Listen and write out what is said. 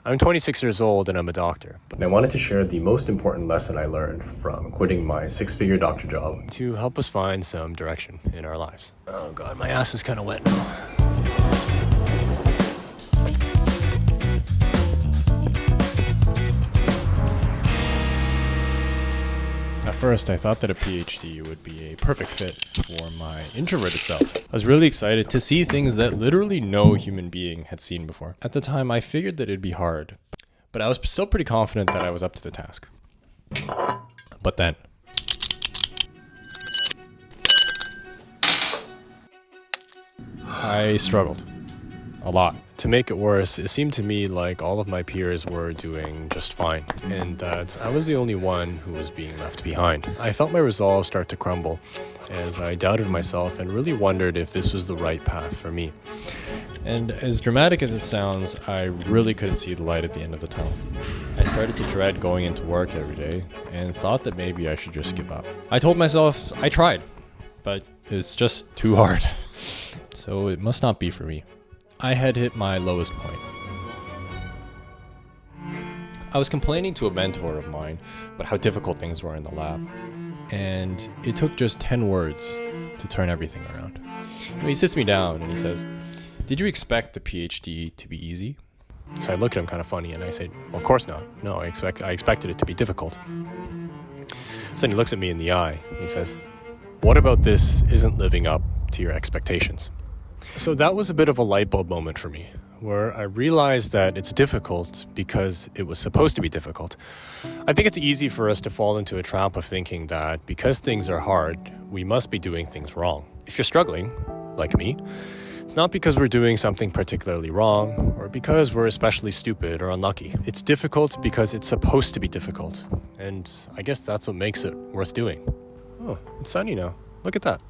I'm 26 years old and I'm a doctor. And I wanted to share the most important lesson I learned from quitting my six-figure doctor job to help us find some direction in our lives. Oh god, my ass is kind of wet now. At first, I thought that a PhD would be a perfect fit for my introverted self. I was really excited to see things that literally no human being had seen before. At the time, I figured that it'd be hard, but I was still pretty confident that I was up to the task. But then, I struggled a lot. To make it worse, it seemed to me like all of my peers were doing just fine, and that I was the only one who was being left behind. I felt my resolve start to crumble as I doubted myself and really wondered if this was the right path for me. And as dramatic as it sounds, I really couldn't see the light at the end of the tunnel. I started to dread going into work every day and thought that maybe I should just give up. I told myself I tried, but it's just too hard. So it must not be for me. I had hit my lowest point. I was complaining to a mentor of mine about how difficult things were in the lab, and it took just 10 words to turn everything around. He sits me down and he says, "Did you expect the PhD to be easy?" So I look at him kind of funny and I say, "Well, of course not. No, I expected it to be difficult." So then he looks at me in the eye and he says, "What about this isn't living up to your expectations?" So that was a bit of a light bulb moment for me, where I realized that it's difficult because it was supposed to be difficult. I think it's easy for us to fall into a trap of thinking that because things are hard, we must be doing things wrong. If you're struggling, like me, it's not because we're doing something particularly wrong or because we're especially stupid or unlucky. It's difficult because it's supposed to be difficult. And I guess that's what makes it worth doing. Oh, it's sunny now. Look at that.